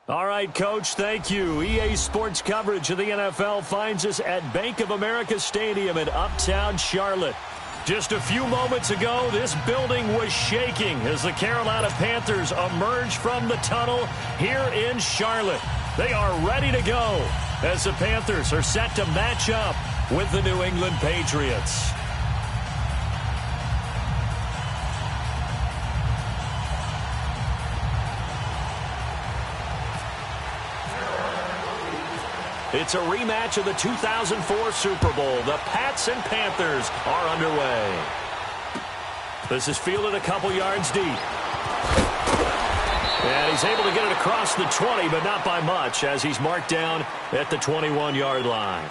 All right, Coach, thank you. EA Sports coverage of the NFL finds us at Bank of America Stadium in Uptown Charlotte. Just a few moments ago, this building was shaking as the Carolina Panthers emerged from the tunnel here in Charlotte. They are ready to go as the Panthers are set to match up with the New England Patriots. It's a rematch of the 2004 Super Bowl. The Pats and Panthers are underway. This is fielded a couple yards deep. And he's able to get it across the 20, but not by much, as he's marked down at the 21-yard line.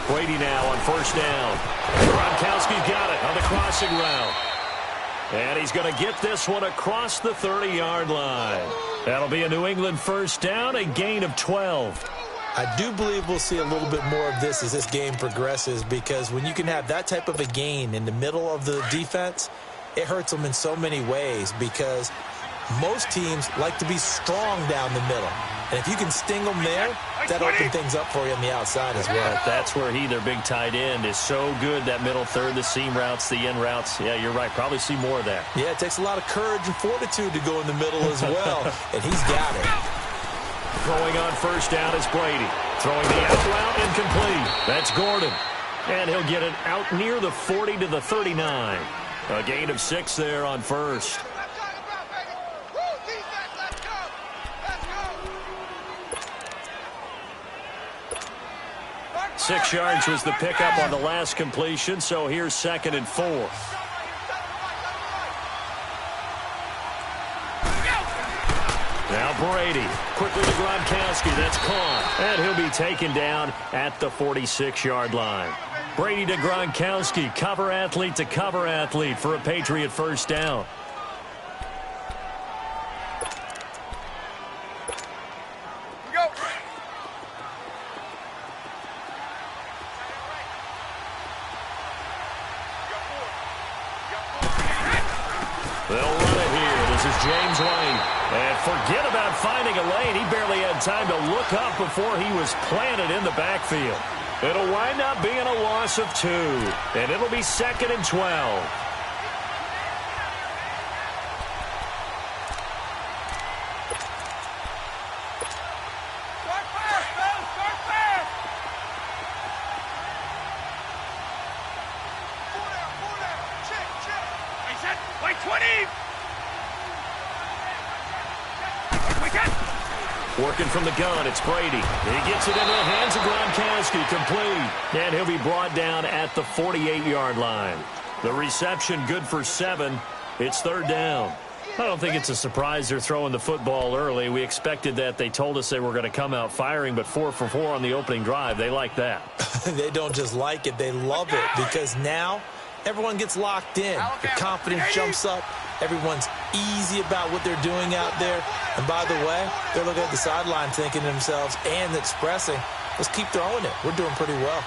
Brady now on first down. Gronkowski's got it on the crossing route. And he's going to get this one across the 30-yard line. That'll be a New England first down, a gain of 12. I do believe we'll see a little bit more of this as this game progresses, because when you can have that type of a gain in the middle of the defense, it hurts them in so many ways, because most teams like to be strong down the middle. And if you can sting them there, that'll open things up for you on the outside as well. That's where their big tight end, is so good, that middle third, the seam routes, the in routes. Yeah, you're right. Probably see more of that. Yeah, it takes a lot of courage and fortitude to go in the middle as well, and he's got it. Throwing on first down is Brady. Throwing the out route, incomplete. That's Gordon. And he'll get it out near the 40 to the 39. A gain of 6 there on first. 6 yards was the pickup on the last completion, so here's 2nd and 4. Now Brady, quickly to Gronkowski, that's caught. And he'll be taken down at the 46-yard line. Brady to Gronkowski, cover athlete to cover athlete for a Patriot first down. They'll run it here. This is James White. And forget about finding a lane. He barely had time to look up before he was planted in the backfield. It'll wind up being a loss of 2. And it'll be 2nd and 12. Working from the gun, it's Brady. He gets it into the hands of Gronkowski, complete. And he'll be brought down at the 48-yard line. The reception good for 7. It's 3rd down. I don't think it's a surprise they're throwing the football early. We expected that. They told us they were going to come out firing, but 4 for 4 on the opening drive. They like that. They don't just like it, they love it, because now everyone gets locked in. The confidence jumps up. Everyone's easy about what they're doing out there. And by the way, they're looking at the sideline thinking to themselves and expressing, let's keep throwing it. We're doing pretty well.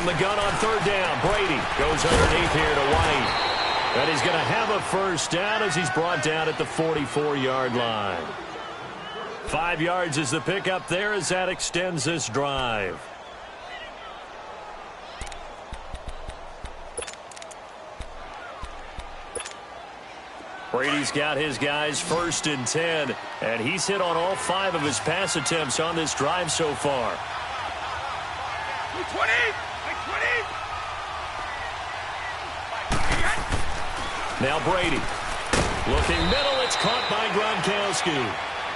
From the gun on third down, Brady goes underneath here to White. And he's going to have a first down as he's brought down at the 44-yard line. 5 yards is the pickup there as that extends this drive. Brady's got his guys 1st and 10, and he's hit on all 5 of his pass attempts on this drive so far. 20! Now Brady. Looking middle, it's caught by Gronkowski.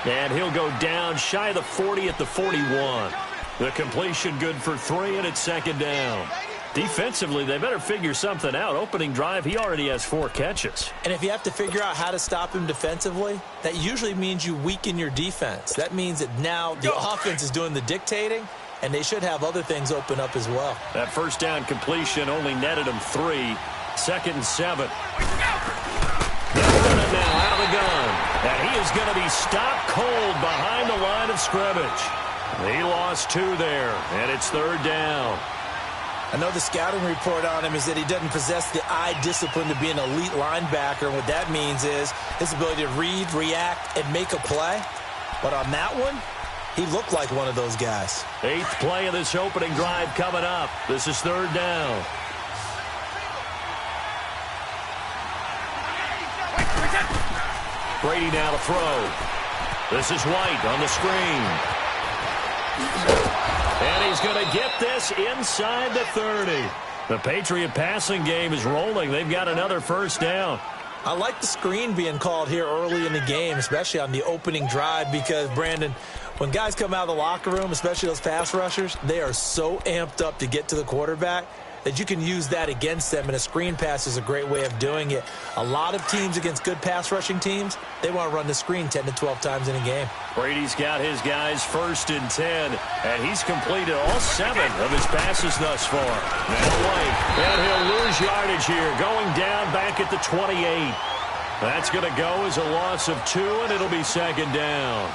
And he'll go down shy of the 40 at the 41. The completion good for 3, and it's 2nd down. Defensively, they better figure something out. Opening drive, he already has 4 catches. And if you have to figure out how to stop him defensively, that usually means you weaken your defense. That means that now the offense is doing the dictating, and they should have other things open up as well. That first down completion only netted him 3. 2nd and 7. They'll run it now out of the gun. And he is going to be stopped cold behind the line of scrimmage. He lost 2 there, and it's 3rd down. I know the scouting report on him is that he doesn't possess the eye discipline to be an elite linebacker. And what that means is his ability to read, react, and make a play. But on that one, he looked like one of those guys. 8th play of this opening drive coming up. This is 3rd down. Brady now to throw. This is White on the screen. And he's going to get this inside the 30. The Patriot passing game is rolling. They've got another first down. I like the screen being called here early in the game, especially on the opening drive, because, Brandon, when guys come out of the locker room, especially those pass rushers, they are so amped up to get to the quarterback that you can use that against them, and a screen pass is a great way of doing it. A lot of teams against good pass rushing teams, they want to run the screen 10 to 12 times in a game. Brady's got his guys 1st and 10, and he's completed all 7 of his passes thus far. Now White, and he'll lose yardage here, going down back at the 28. That's going to go as a loss of 2, and it'll be 2nd down.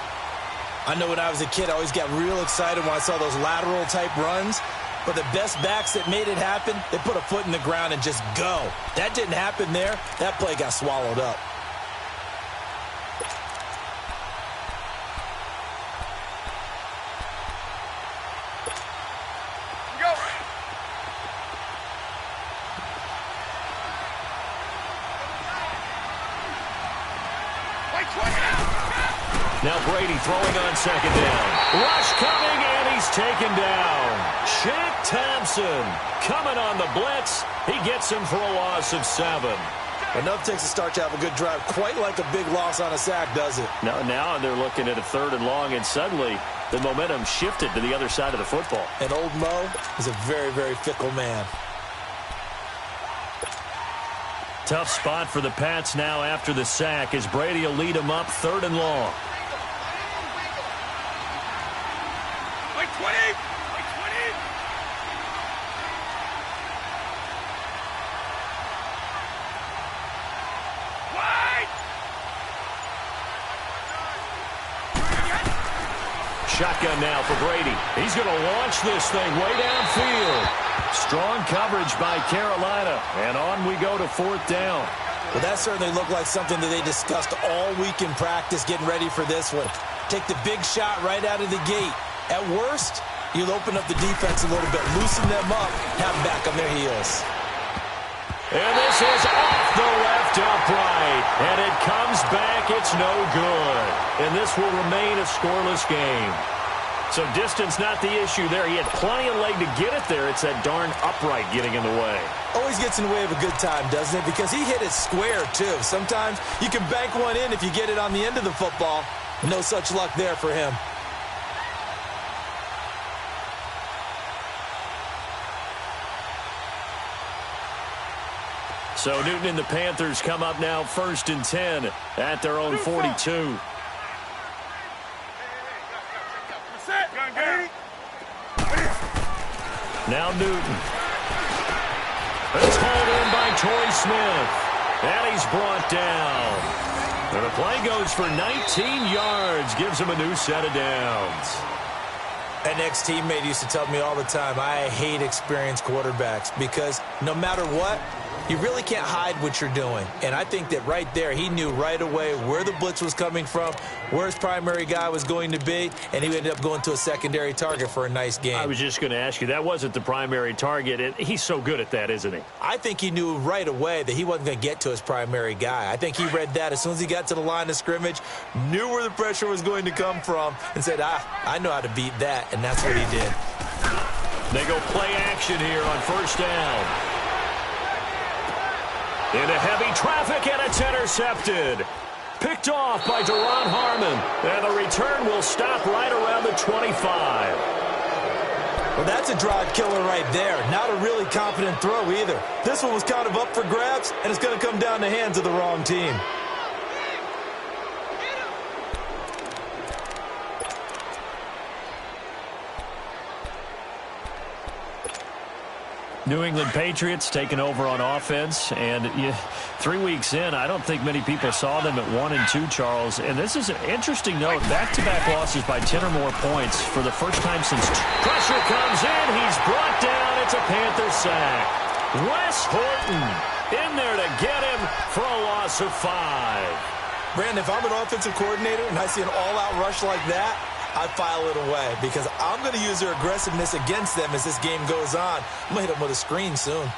I know when I was a kid, I always got real excited when I saw those lateral-type runs. But the best backs that made it happen, they put a foot in the ground and just go. That didn't happen there. That play got swallowed up. Go. Now Brady throwing on 2nd down. Rush coming, and he's taken down. Shaq Thompson coming on the blitz. He gets him for a loss of 7. Enough takes a start to have a good drive. Quite like a big loss on a sack, does it? Now they're looking at a 3rd and long, and suddenly the momentum shifted to the other side of the football. And old Mo is a very, very fickle man. Tough spot for the Pats now after the sack as Brady will lead them up 3rd and long. Like 20! Shotgun now for Brady. He's going to launch this thing way downfield. Strong coverage by Carolina. And on we go to 4th down. Well, that certainly looked like something that they discussed all week in practice, getting ready for this one. Take the big shot right out of the gate. At worst, you'll open up the defense a little bit, loosen them up, have them back on their heels. And this is off the left upright. And it comes back. It's no good. And this will remain a scoreless game. So distance not the issue there. He had plenty of leg to get it there. It's that darn upright getting in the way. Always gets in the way of a good time, doesn't it? Because he hit it square, too. Sometimes you can bank one in if you get it on the end of the football. No such luck there for him. So Newton and the Panthers come up now 1st and 10 at their own 42. Now Newton. It's hauled in by Torrey Smith. And he's brought down. And the play goes for 19 yards. Gives him a new set of downs. An ex-teammate used to tell me all the time, I hate experienced quarterbacks because no matter what, you really can't hide what you're doing. And I think that right there, he knew right away where the blitz was coming from, where his primary guy was going to be, and he ended up going to a secondary target for a nice game. I was just going to ask you, that wasn't the primary target. And he's so good at that, isn't he? I think he knew right away that he wasn't going to get to his primary guy. I think he read that as soon as he got to the line of scrimmage, knew where the pressure was going to come from, and said, I know how to beat that, and that's what he did. They go play action here on first down. Into heavy traffic, and it's intercepted. Picked off by Deron Harmon. And the return will stop right around the 25. Well, that's a drive killer right there. Not a really confident throw either. This one was kind of up for grabs, and it's going to come down the hands of the wrong team. New England Patriots taking over on offense, and 3 weeks in, I don't think many people saw them at 1-2, Charles. And this is an interesting note, back-to-back losses by 10 or more points for the first time since. Pressure comes in, he's brought down, it's a Panther sack. Wes Horton in there to get him for a loss of 5. Brandon, if I'm an offensive coordinator and I see an all-out rush like that, I file it away because I'm going to use their aggressiveness against them as this game goes on. I'm going to hit them with a screen soon.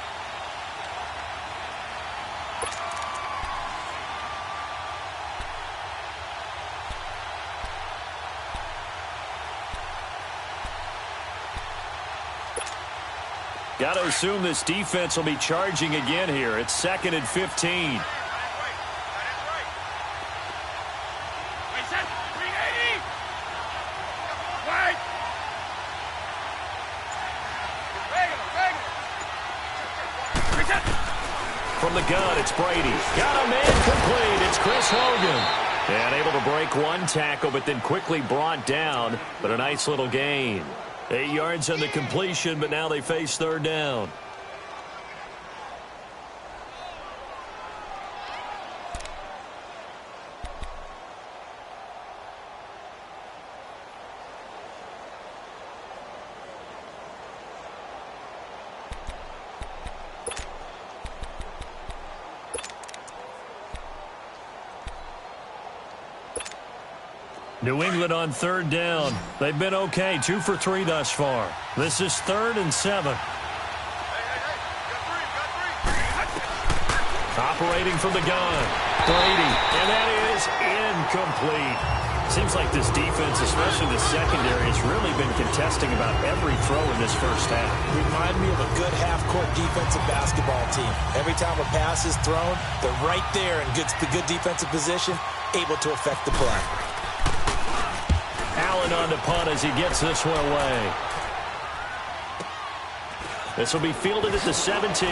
Got to assume this defense will be charging again here. It's 2nd and 15. From the gun, it's Brady. Got a man complete. It's Chris Hogan. And able to break one tackle, but then quickly brought down. But a nice little gain. 8 yards on the completion, but now they face third down. New England on third down. They've been okay, 2 for 3 thus far. This is 3rd and 7. Operating from the gun. Brady, and that is incomplete. Seems like this defense, especially the secondary, has really been contesting about every throw in this first half. Remind me of a good half-court defensive basketball team. Every time a pass is thrown, they're right there in the good defensive position, able to affect the play. Allen on the punt as he gets this one away. This will be fielded at the 17.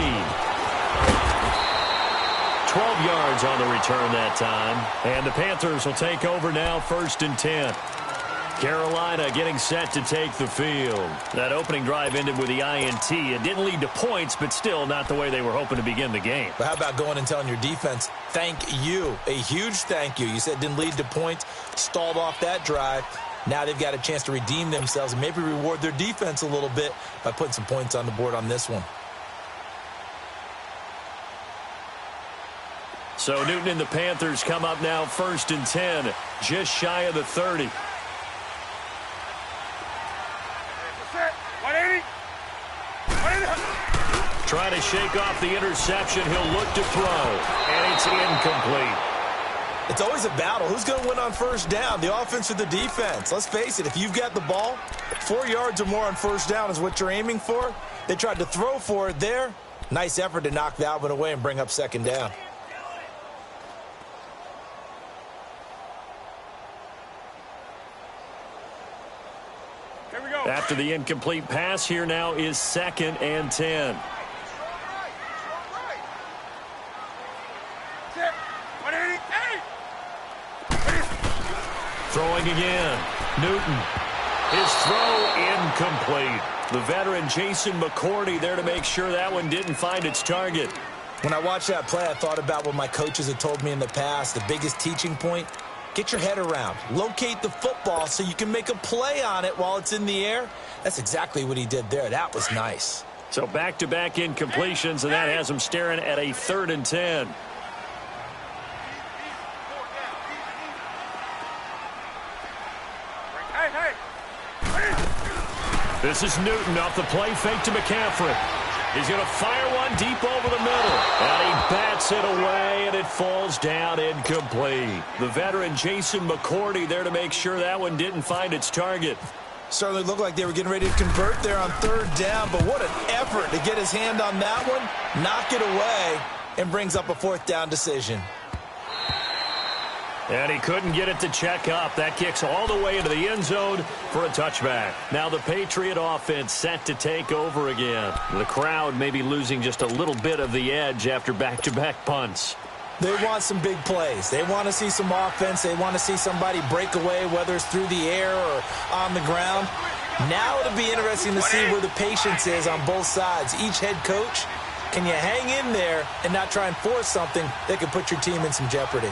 12 yards on the return that time. And the Panthers will take over now, 1st and 10. Carolina getting set to take the field. That opening drive ended with the INT. It didn't lead to points, but still not the way they were hoping to begin the game. But how about going and telling your defense, thank you, a huge thank you. You said it didn't lead to points, stalled off that drive. Now they've got a chance to redeem themselves and maybe reward their defense a little bit by putting some points on the board on this one. So Newton and the Panthers come up now 1st and 10, just shy of the 30. 180. Trying to shake off the interception. He'll look to throw, and it's incomplete. It's always a battle. Who's going to win on first down, the offense or the defense? Let's face it, if you've got the ball, 4 yards or more on first down is what you're aiming for. They tried to throw for it there. Nice effort to knock that one away and bring up 2nd down. Here we go. After the incomplete pass, here now is 2nd and 10. Throwing again. Newton. His throw incomplete. The veteran Jason McCourty there to make sure that one didn't find its target. When I watched that play, I thought about what my coaches had told me in the past. The biggest teaching point, Get your head around. Locate the football so you can make a play on it while it's in the air. That's exactly what he did there. That was nice. So back-to-back incompletions, and that has him staring at a 3rd and 10. This is Newton off the play fake to McCaffrey. He's going to fire one deep over the middle. And he bats it away, and it falls down incomplete. The veteran Jason McCourty there to make sure that one didn't find its target. Certainly looked like they were getting ready to convert there on 3rd down, but what an effort to get his hand on that one, knock it away, and brings up a 4th down decision. And he couldn't get it to check up. That kicks all the way into the end zone for a touchback. Now the Patriot offense set to take over again. The crowd may be losing just a little bit of the edge after back-to-back punts. They want some big plays. They want to see some offense. They want to see somebody break away, whether it's through the air or on the ground. Now it'll be interesting to see where the patience is on both sides. Each head coach, can you hang in there and not try and force something that could put your team in some jeopardy?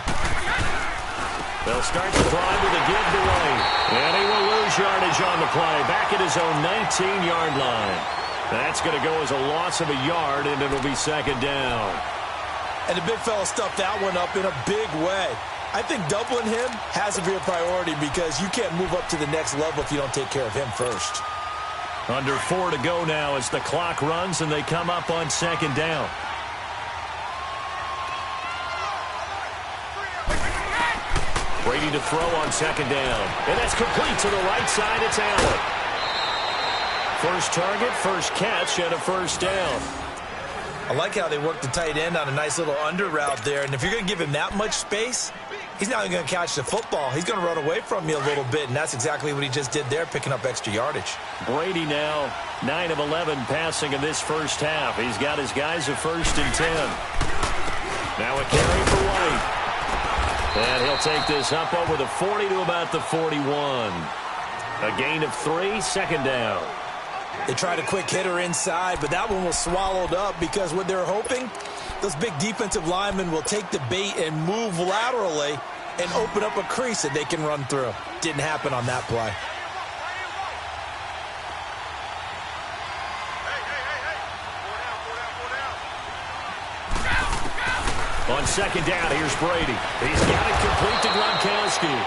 They'll start the drive with a giveaway. And he will lose yardage on the play. Back at his own 19-yard line. That's going to go as a loss of a yard, and it'll be 2nd down. And the big fella stuffed that one up in a big way. I think doubling him has to be a priority because you can't move up to the next level if you don't take care of him first. Under 4 to go now as the clock runs, and they come up on 2nd down. Brady to throw on 2nd down. And that's complete to the right side. It's Allen. First target, first catch, and a 1st down. I like how they work the tight end on a nice little under route there. And if you're going to give him that much space, he's not even going to catch the football. He's going to run away from you a little bit, and that's exactly what he just did there, picking up extra yardage. Brady now 9 of 11 passing in this first half. He's got his guys a 1st and 10. Now a carry for White. And he'll take this up over the 40 to about the 41. A gain of 3, 2nd down. They tried a quick hitter inside, but that one was swallowed up because what they're hoping, those big defensive linemen will take the bait and move laterally and open up a crease that they can run through. Didn't happen on that play. On 2nd down, here's Brady. He's got it complete to Gronkowski.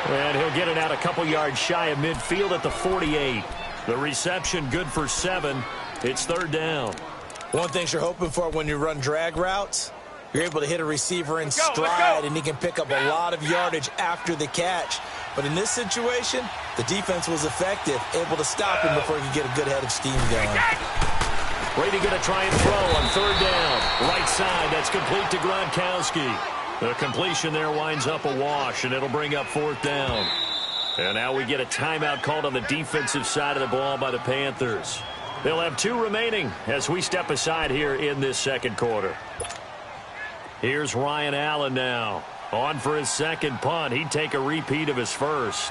And he'll get it out a couple yards shy of midfield at the 48. The reception good for 7. It's 3rd down. One thing you're hoping for when you run drag routes, you're able to hit a receiver in stride, and he can pick up a lot of yardage after the catch. But in this situation, the defense was effective, able to stop him before he could get a good head of steam going. Brady going to try and throw on 3rd down. Right side, that's complete to Gronkowski. The completion there winds up a wash, and it'll bring up 4th down. And now we get a timeout called on the defensive side of the ball by the Panthers. They'll have 2 remaining as we step aside here in this 2nd quarter. Here's Ryan Allen now. On for his 2nd punt. He'd take a repeat of his 1st.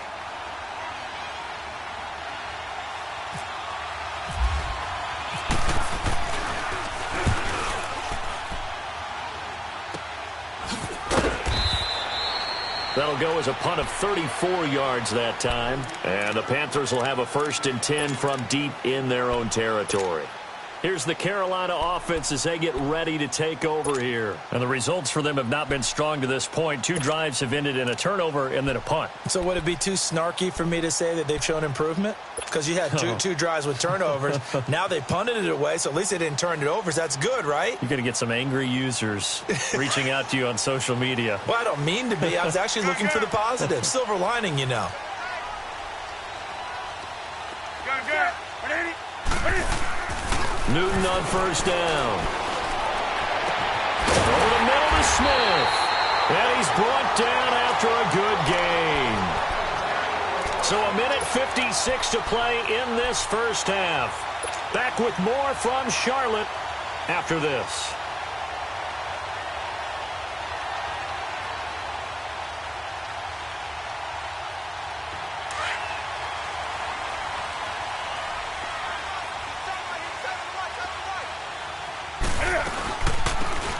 That'll go as a punt of 34 yards that time. And the Panthers will have a 1st and 10 from deep in their own territory. Here's the Carolina offense as they get ready to take over here. And the results for them have not been strong to this point. 2 drives have ended in a turnover and then a punt. So would it be too snarky for me to say that they've shown improvement? Because you had two drives with turnovers. Now they punted it away, so at least they didn't turn it over. So that's good, right? You're going to get some angry users reaching out to you on social media. Well, I don't mean to be. I was actually looking for the positive. Silver lining, you know. Newton on 1st down. Over the middle to Smith. And he's brought down after a good gain. So a minute 56 to play in this first half. Back with more from Charlotte after this.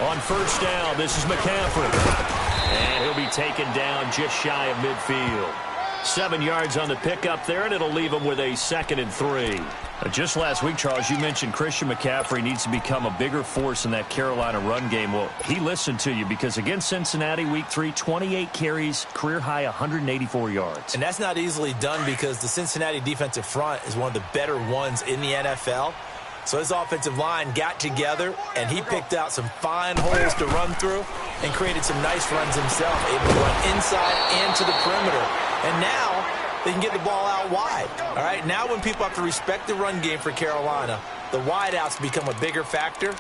On 1st down, this is McCaffrey. And he'll be taken down just shy of midfield. 7 yards on the pickup there, and it'll leave him with a 2nd and 3. Just last week, Charles, you mentioned Christian McCaffrey needs to become a bigger force in that Carolina run game. Well, he listened to you because against Cincinnati, Week 3, 28 carries, career-high 184 yards. And that's not easily done because the Cincinnati defensive front is one of the better ones in the NFL. So his offensive line got together, and he picked out some fine holes to run through and created some nice runs himself, able to run inside and to the perimeter. And now they can get the ball out wide. All right, now when people have to respect the run game for Carolina, the wideouts become a bigger factor.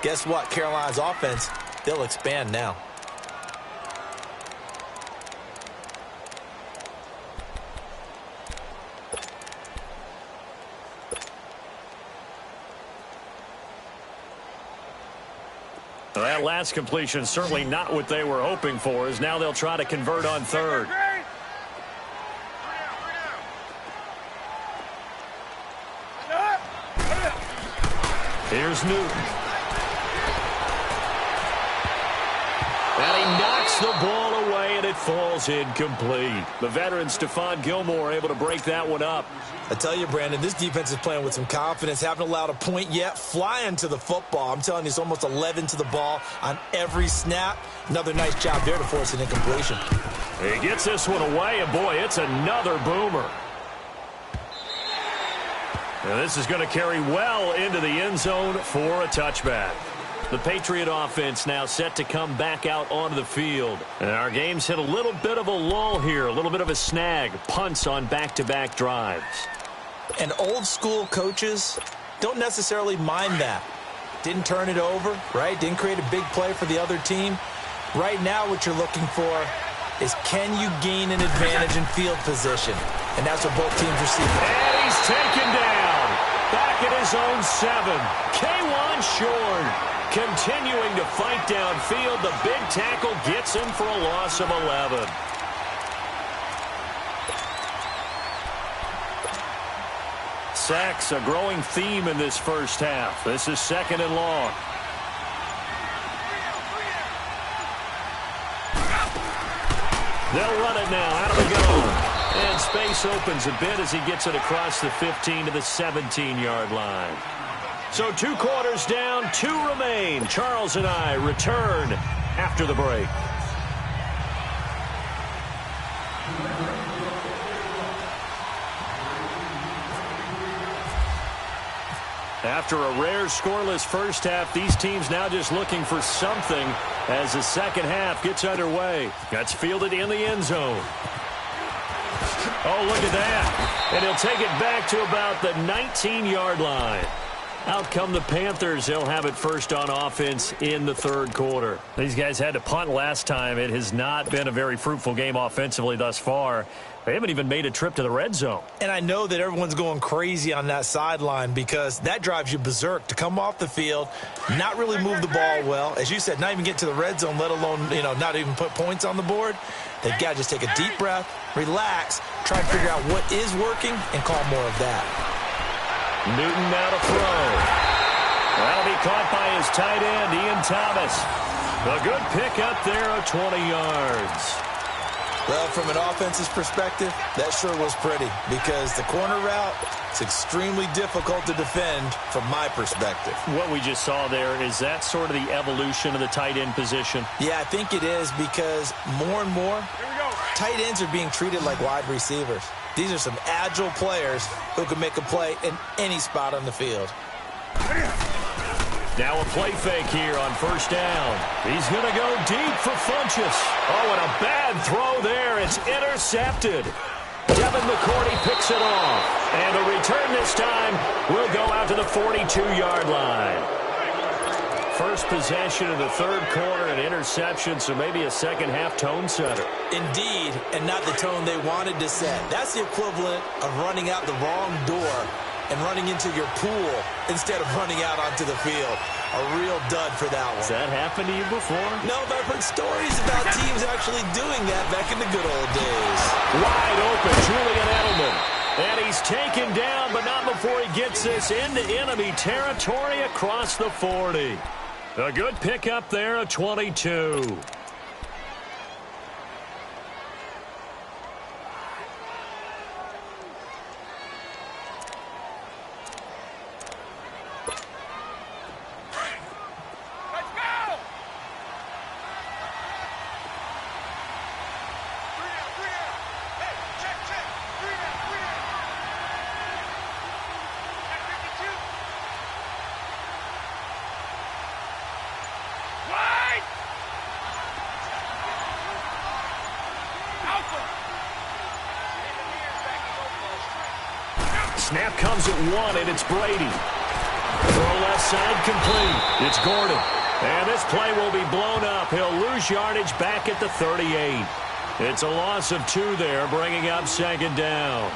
Guess what? Carolina's offense, they'll expand now. Well, that last completion certainly not what they were hoping for, as now they'll try to convert on 3rd. Here's Newton. And he knocks the ball away, and it falls incomplete. The veteran Stephon Gilmore able to break that one up. I tell you, Brandon, this defense is playing with some confidence. Haven't allowed a point yet. Flying to the football. I'm telling you, it's almost 11 to the ball on every snap. Another nice job there to force an incompletion. He gets this one away, and boy, it's another boomer. Now this is going to carry well into the end zone for a touchback. The Patriot offense now set to come back out onto the field. And our game's hit a little bit of a lull here, a little bit of a snag. Punts on back-to-back drives. And old-school coaches don't necessarily mind that. Didn't turn it over, right? Didn't create a big play for the other team. Right now what you're looking for is can you gain an advantage in field position? And that's what both teams are seeking. And he's taken down. Back at his own 7. K'Wan Shorn continuing to fight downfield. The big tackle gets him for a loss of 11. Sacks, a growing theme in this first half. This is 2nd and long. They'll run it now. Out of the gun. And space opens a bit as he gets it across the 15 to the 17-yard line. So 2 quarters down, 2 remain. Charles and I return after the break. After a rare scoreless first half, these teams now just looking for something as the second half gets underway. That's fielded in the end zone. Oh, look at that. And he'll take it back to about the 19-yard line. Out come the Panthers. They'll have it first on offense in the 3rd quarter. These guys had to punt last time. It has not been a very fruitful game offensively thus far. They haven't even made a trip to the red zone. And I know that everyone's going crazy on that sideline because that drives you berserk to come off the field, not really move the ball well. As you said, not even get to the red zone, let alone, not even put points on the board. They've got to just take a deep breath, relax, try and figure out what is working, and call more of that. Newton now to throw. That'll be caught by his tight end, Ian Thomas. A good pickup there of 20 yards. Well, from an offense's perspective, that sure was pretty because the corner route is extremely difficult to defend from my perspective. What we just saw there, is that sort of the evolution of the tight end position? Yeah, I think it is because more and more tight ends are being treated like wide receivers. These are some agile players who can make a play in any spot on the field. Now a play fake here on first down. He's going to go deep for Funchess. Oh, and a bad throw there. It's intercepted. Devin McCourty picks it off. And the return this time will go out to the 42-yard line. First possession of the 3rd quarter, an interception, so maybe a second-half tone setter. Indeed, and not the tone they wanted to set. That's the equivalent of running out the wrong door and running into your pool instead of running out onto the field. A real dud for that one. Has that happened to you before? No, but I've heard stories about teams actually doing that back in the good old days. Wide open, Julian Edelman. And he's taken down, but not before he gets this into enemy territory across the 40. A good pickup there, a 22. Snap comes at 1, and it's Brady. Throw left side complete. It's Gordon. And this play will be blown up. He'll lose yardage back at the 38. It's a loss of 2 there, bringing up second down.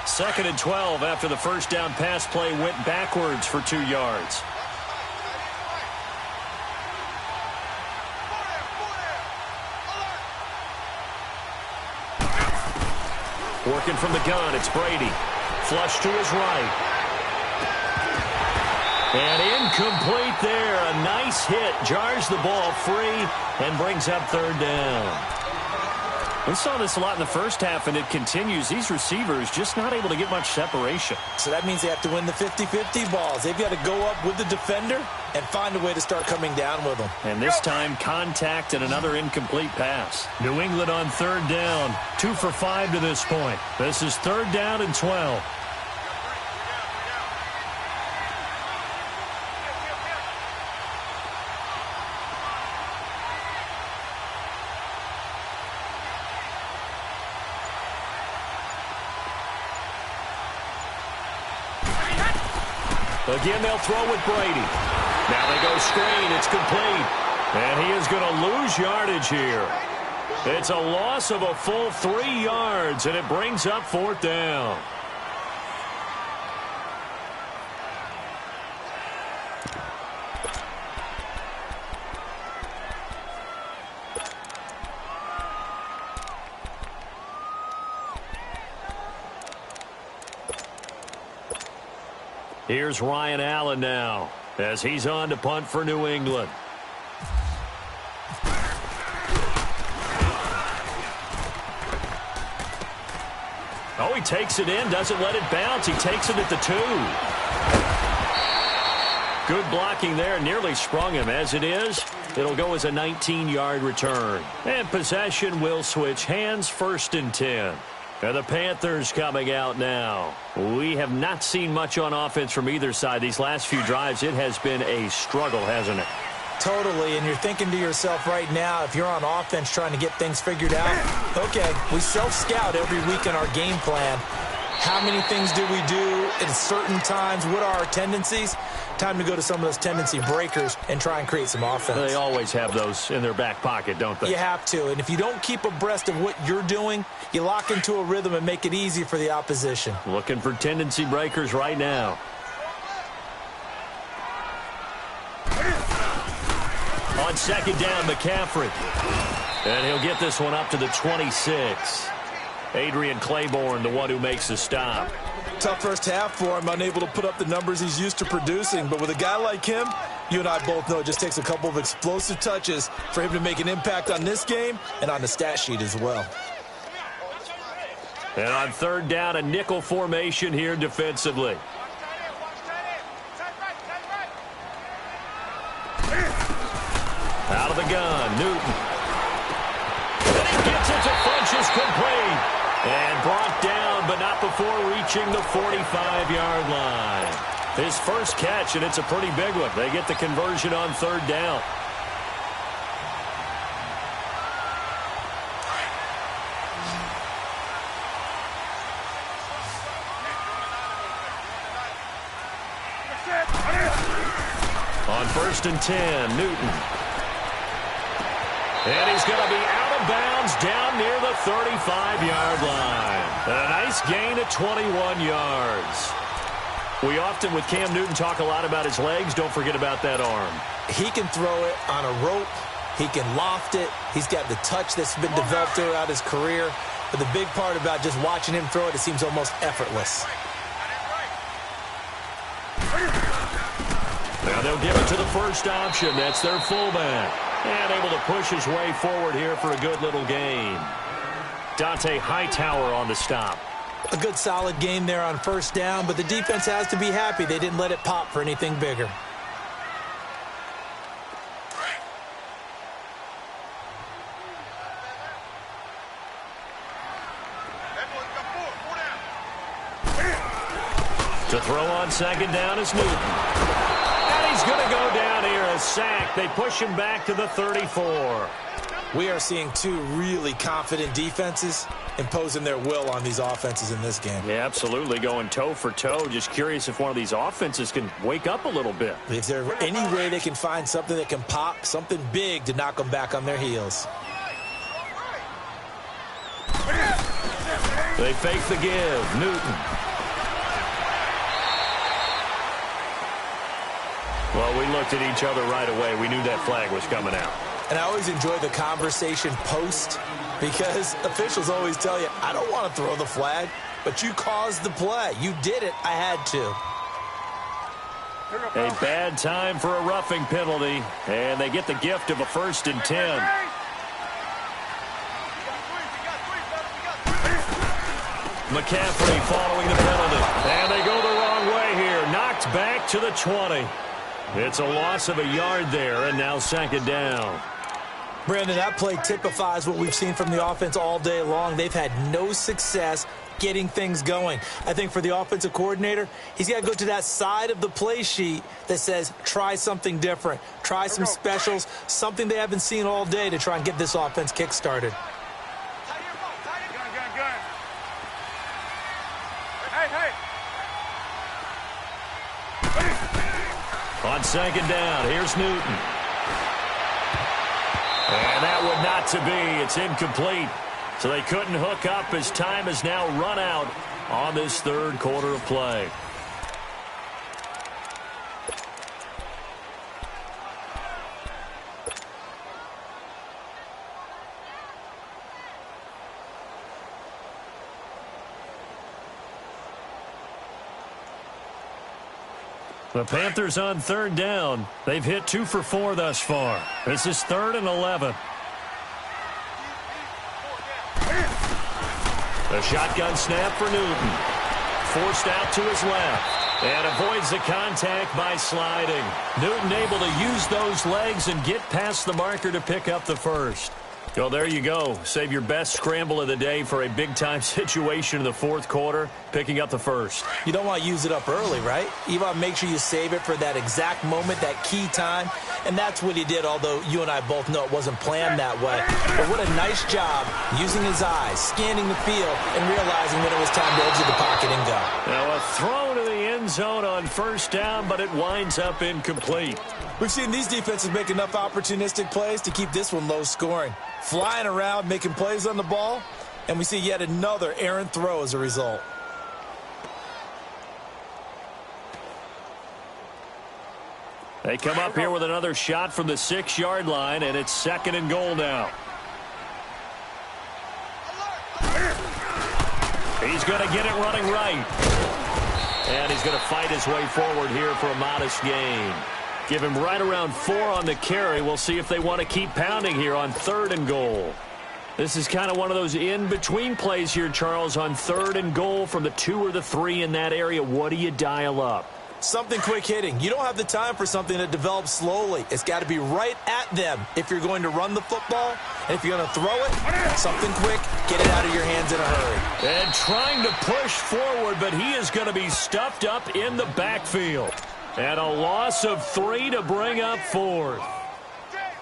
Second and 12 after the first down pass play went backwards for 2 yards. Working from the gun, it's Brady. Flush to his right. And incomplete there. A nice hit. Jars the ball free and brings up third down. We saw this a lot in the first half, and it continues. These receivers just not able to get much separation. So that means they have to win the 50-50 balls. They've got to go up with the defender and find a way to start coming down with them. And this time, contact and another incomplete pass. New England on third down. 2 for 5 to this point. This is third down and 12. Again, they'll throw with Brady. Now they go screen. It's complete. And he is going to lose yardage here. It's a loss of a full 3 yards, and it brings up fourth down. Here's Ryan Allen now as he's on to punt for New England. Oh, he takes it in, doesn't let it bounce. He takes it at the 2. Good blocking there, nearly sprung him. As it is, it'll go as a 19-yard return. And possession will switch hands, first and 10. And the Panthers coming out now. We have not seen much on offense from either side. These last few drives, it has been a struggle, hasn't it? Totally, and you're thinking to yourself right now, if you're on offense trying to get things figured out, okay, we self-scout every week in our game plan. How many things do we do at certain times? What are our tendencies? Time to go to some of those tendency breakers and try and create some offense. They always have those in their back pocket, don't they? You have to, and if you don't keep abreast of what you're doing, you lock into a rhythm and make it easy for the opposition. Looking for tendency breakers right now. On second down, McCaffrey. And he'll get this one up to the 26. Adrian Claiborne, the one who makes the stop. Tough first half for him, unable to put up the numbers he's used to producing. But with a guy like him, you and I both know it just takes a couple of explosive touches for him to make an impact on this game and on the stat sheet as well. And on third down, a nickel formation here defensively. Out of the gun, Newton. And he gets it to Funchess complete. And brought down, but not before reaching the 45-yard line. His first catch, and it's a pretty big one. They get the conversion on third down. On first and 10, Newton. And he's going to be out of bounds down near the 35-yard line. A nice gain of 21 yards. We often, with Cam Newton, talk a lot about his legs. Don't forget about that arm. He can throw it on a rope. He can loft it. He's got the touch that's been developed throughout his career. But the big part about just watching him throw it, it seems almost effortless. Now they'll give it to the first option. That's their fullback. And able to push his way forward here for a good little gain. Dante Hightower on the stop. A good solid game there on first down, but the defense has to be happy they didn't let it pop for anything bigger. To throw on second down is Newton. And he's going to go down here, a sack. They push him back to the 34. We are seeing two really confident defenses imposing their will on these offenses in this game. Yeah, absolutely, going toe for toe. Just curious if one of these offenses can wake up a little bit. Is there any way they can find something that can pop, something big to knock them back on their heels? They fake the give. Newton. Well, we looked at each other right away. We knew that flag was coming out. And I always enjoy the conversation post because officials always tell you, I don't want to throw the flag, but you caused the play. You did it. I had to. A bad time for a roughing penalty, and they get the gift of a 1st and 10. McCaffrey following the penalty. And they go the wrong way here. Knocked back to the 20. It's a loss of a yard there, and now 2nd down. Brandon, that play typifies what we've seen from the offense all day long. They've had no success getting things going. I think for the offensive coordinator, he's got to go to that side of the play sheet that says, try something different. Try some specials, something they haven't seen all day to try and get this offense kick-started. On 2nd down, here's Newton. And that would not to be. It's incomplete. So they couldn't hook up as time has now run out on this 3rd quarter of play. The Panthers on 3rd down. They've hit 2 for 4 thus far. This is 3rd and 11. The shotgun snap for Newton. Forced out to his left. And avoids the contact by sliding. Newton able to use those legs and get past the marker to pick up the 1st. Well, there you go. Save your best scramble of the day for a big-time situation in the 4th quarter, picking up the 1st. You don't want to use it up early, right? You want to make sure you save it for that exact moment, that key time. And that's what he did, although you and I both know it wasn't planned that way. But what a nice job using his eyes, scanning the field, and realizing when it was time to exit the pocket and go. Now a throw to the end zone on 1st down, but it winds up incomplete. We've seen these defenses make enough opportunistic plays to keep this one low scoring. Flying around, making plays on the ball, and we see yet another errant throw as a result. They come up here with another shot from the 6-yard line, and it's 2nd and goal now. He's going to get it running right. And he's going to fight his way forward here for a modest gain. Give him right around 4 on the carry. We'll see if they want to keep pounding here on 3rd and goal. This is kind of one of those in-between plays here, Charles, on 3rd and goal from the 2 or the 3 in that area. What do you dial up? Something quick hitting. You don't have the time for something that develops slowly. It's got to be right at them if you're going to run the football. And if you're going to throw it, something quick, get it out of your hands in a hurry. And trying to push forward, but he is going to be stuffed up in the backfield. And a loss of 3 to bring up 4th.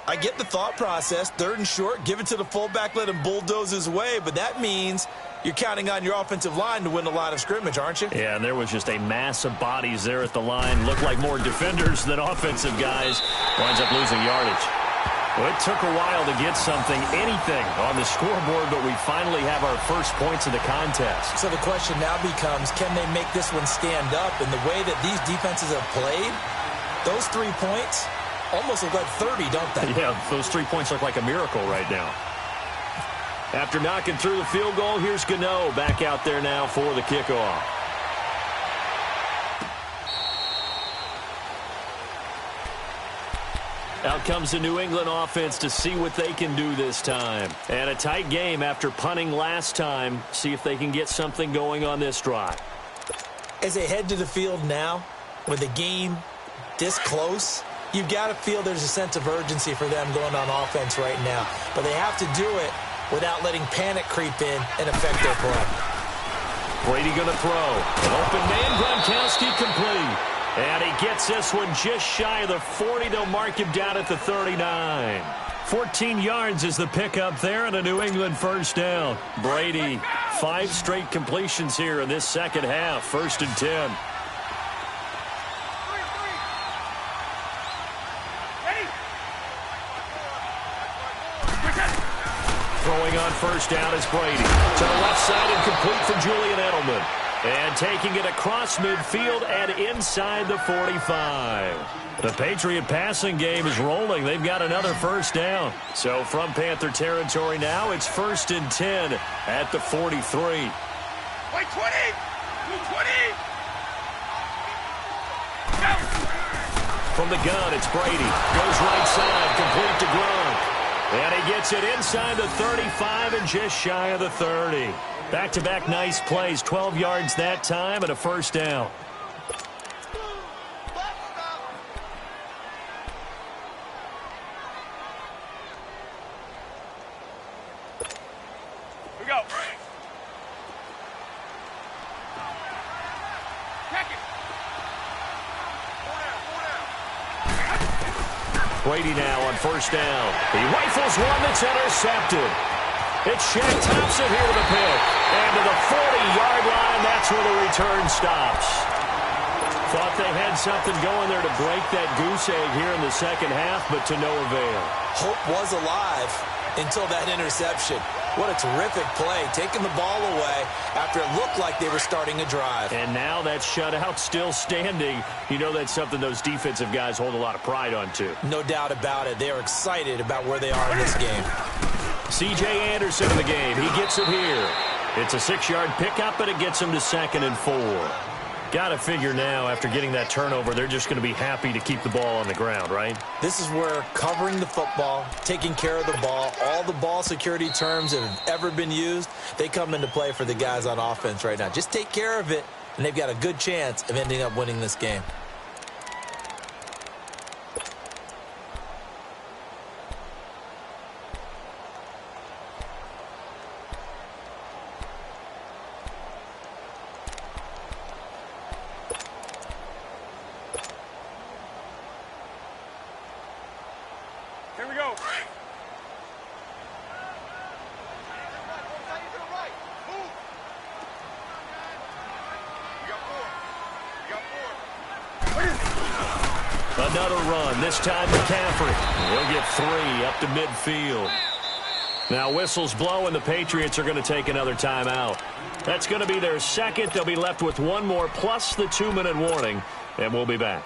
I get the thought process. 3rd and short, give it to the fullback, let him bulldoze his way. But that means you're counting on your offensive line to win the line of scrimmage, aren't you? Yeah, and there was just a mass of bodies there at the line. Looked like more defenders than offensive guys. Winds up losing yardage. Well, it took a while to get anything on the scoreboard, but we finally have our first points of the contest. So the question now becomes, can they make this one stand up? And the way that these defenses have played, those 3 points almost look like 30, don't they? Yeah, those 3 points look like a miracle right now. After knocking through the field goal, here's Gano back out there now for the kickoff. Out comes the New England offense to see what they can do this time. And a tight game after punting last time. See if they can get something going on this drive. As they head to the field now, with the game this close, you've got to feel there's a sense of urgency for them going on offense right now. But they have to do it without letting panic creep in and affect their play. Brady going to throw. An open man, Gronkowski complete. And he gets this one just shy of the 40. They'll mark him down at the 39. 14 yards is the pickup there and a New England first down. Brady, 5 straight completions here in this second half. 1st and 10. Throwing on first down is Brady. To the left side and complete for Julian Edelman. And taking it across midfield and inside the 45. The Patriot passing game is rolling. They've got another first down. So from Panther territory now, it's 1st and 10 at the 43. Wait, 20! 20! From the gun, it's Brady. Goes right side, complete to Gronk. And he gets it inside the 35 and just shy of the 30. Back-to-back nice plays, 12 yards that time and a first down. We go. Brady now on first down. He rifles one that's intercepted. It's Shaq Thompson here with a pick. And to the 40-yard line, that's where the return stops. Thought they had something going there to break that goose egg here in the second half, but to no avail. Hope was alive until that interception. What a terrific play, taking the ball away after it looked like they were starting a drive. And now that shutout still standing. You know that's something those defensive guys hold a lot of pride on, too. No doubt about it. They are excited about where they are in this game. C.J. Anderson in the game. He gets it here. It's a 6-yard pickup, and it gets him to 2nd and 4. Got to figure now, after getting that turnover, they're just going to be happy to keep the ball on the ground, right? This is where covering the football, taking care of the ball, all the ball security terms that have ever been used, they come into play for the guys on offense right now. Just take care of it, and they've got a good chance of ending up winning this game. Here we go. Another run, this time McCaffrey. He'll get 3 up to midfield. Now whistles blow and the Patriots are going to take another timeout. That's going to be their second. They'll be left with one more plus the 2-minute warning, and we'll be back.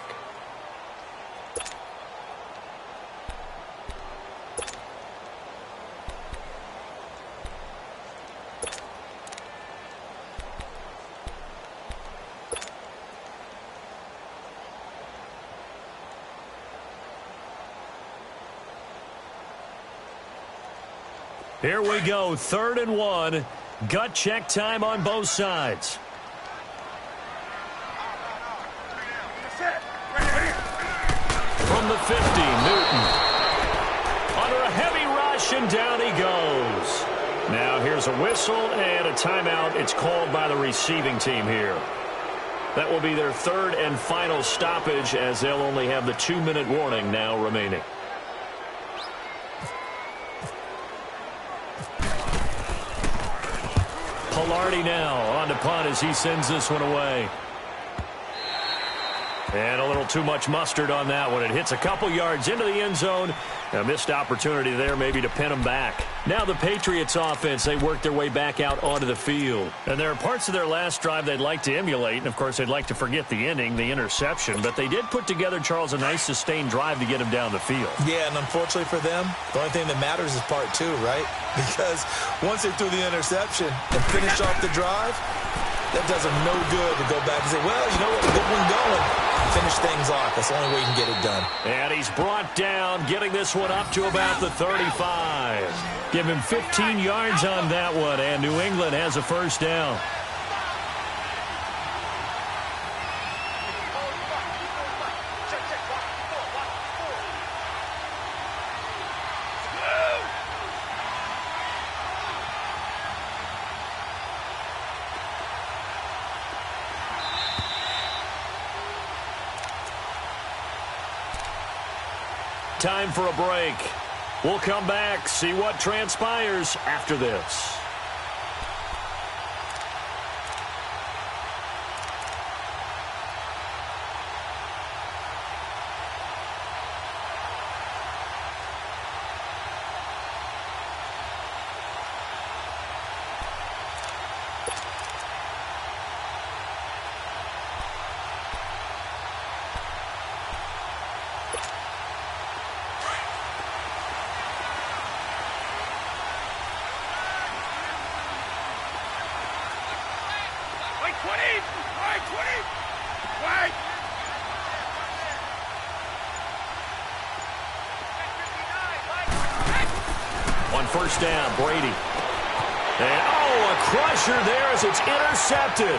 Here we go, 3rd and 1. Gut check time on both sides. From the 50, Newton. Under a heavy rush, and down he goes. Now here's a whistle and a timeout. It's called by the receiving team here. That will be their 3rd and final stoppage, as they'll only have the 2-minute warning now remaining. Polardi now on to punt as he sends this one away. And a little too much mustard on that one. It hits a couple yards into the end zone. A missed opportunity there maybe to pin them back. Now the Patriots offense, they work their way back out onto the field. And there are parts of their last drive they'd like to emulate. And, of course, they'd like to forget the ending, the interception. But they did put together, Charles, a nice sustained drive to get him down the field. Yeah, and unfortunately for them, the only thing that matters is part 2, right? Because once they threw the interception and finished off the drive, that does them no good to go back and say, well, you know what, a good one going. Finish things off. That's the only way you can get it done. And he's brought down, getting this one up to about the 35. Give him 15 yards on that one, and New England has a first down. Time for a break. We'll come back, see what transpires after this. On first down, Brady. And, a crusher there as it's intercepted.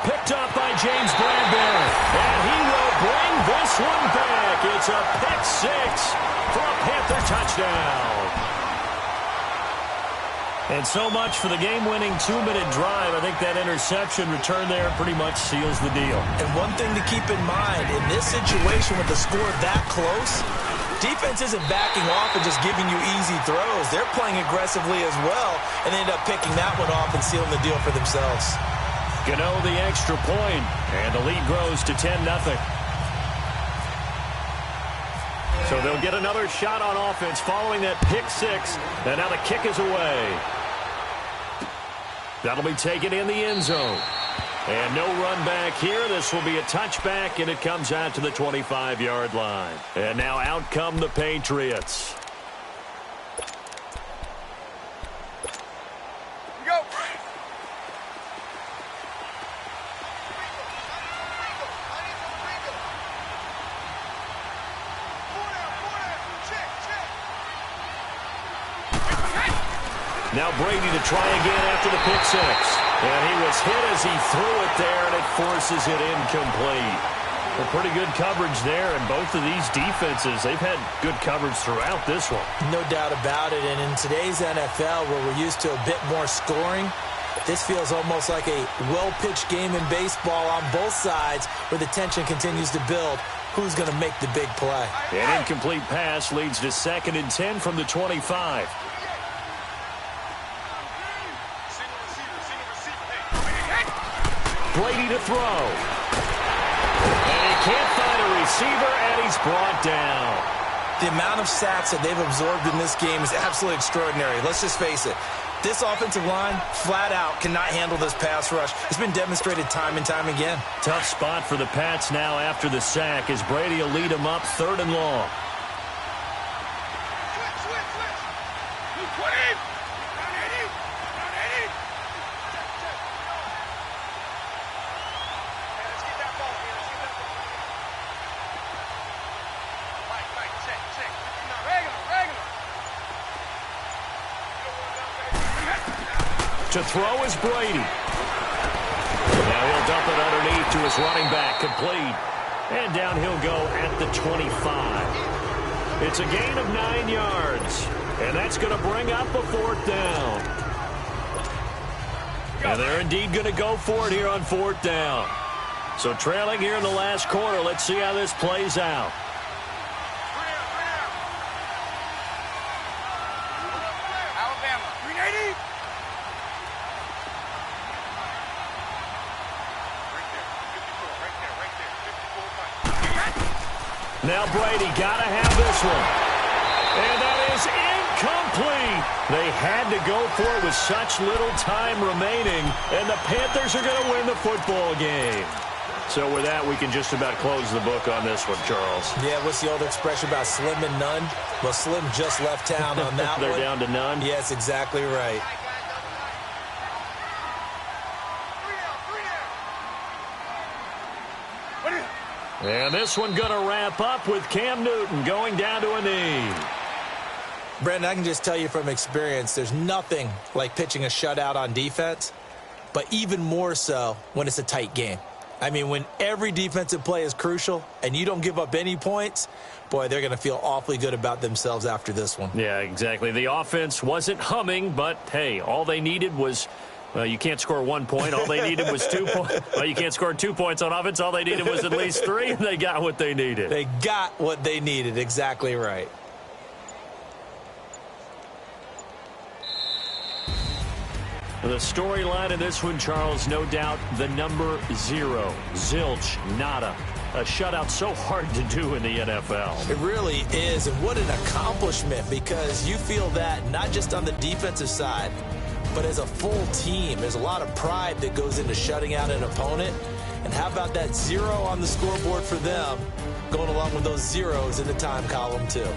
Picked up by James Bradbury. And he will bring this one back. It's a pick six for a Panther touchdown. And so much for the game-winning 2-minute drive. I think that interception return there pretty much seals the deal. And one thing to keep in mind, in this situation with the score that close, defense isn't backing off and just giving you easy throws. They're playing aggressively as well, and they end up picking that one off and sealing the deal for themselves. Gano the extra point, and the lead grows to 10-0. So they'll get another shot on offense following that pick six, and now the kick is away. That'll be taken in the end zone. And no run back here. This will be a touchback, and it comes out to the 25-yard line. And now out come the Patriots. Go. Now Brady to try again after the pick six. And he was hit as he threw it there, and it forces it incomplete. Well, pretty good coverage there, and both of these defenses, they've had good coverage throughout this one. No doubt about it, and in today's NFL, where we're used to a bit more scoring, this feels almost like a well-pitched game in baseball on both sides, where the tension continues to build. Who's going to make the big play? An incomplete pass leads to 2nd and 10 from the 25. Brady to throw. And he can't find a receiver, and he's brought down. The amount of sacks that they've absorbed in this game is absolutely extraordinary. Let's just face it. This offensive line, flat out, cannot handle this pass rush. It's been demonstrated time and time again. Tough spot for the Pats now after the sack as Brady will lead them up 3rd and long. To throw is Brady. Now he'll dump it underneath to his running back, complete. And down he'll go at the 25. It's a gain of 9 yards. And that's going to bring up a 4th down. And they're indeed going to go for it here on 4th down. So trailing here in the last quarter, let's see how this plays out. Alabama, 380. Now Brady got to have this one. And that is incomplete. They had to go for it with such little time remaining, and the Panthers are going to win the football game. So with that, we can just about close the book on this one, Charles. Yeah, what's the old expression about slim and none? Well, Slim just left town on that They're one. down to none? Yes, exactly right. And this one going to wrap up with Cam Newton going down to a knee. Brandon, I can just tell you from experience, there's nothing like pitching a shutout on defense, but even more so when it's a tight game. I mean, when every defensive play is crucial and you don't give up any points, boy, they're going to feel awfully good about themselves after this one. Yeah, exactly. The offense wasn't humming, but, hey, all they needed was Well, you can't score 1 point. All they needed was 2 points. Well, you can't score 2 points on offense. All they needed was at least 3, and they got what they needed. They got what they needed. Exactly right. The storyline in this one, Charles, no doubt the number 0. Zilch, nada. A shutout so hard to do in the NFL. It really is, and what an accomplishment, because you feel that not just on the defensive side, but as a full team. There's a lot of pride that goes into shutting out an opponent. And how about that 0 on the scoreboard for them, going along with those zeros in the time column too.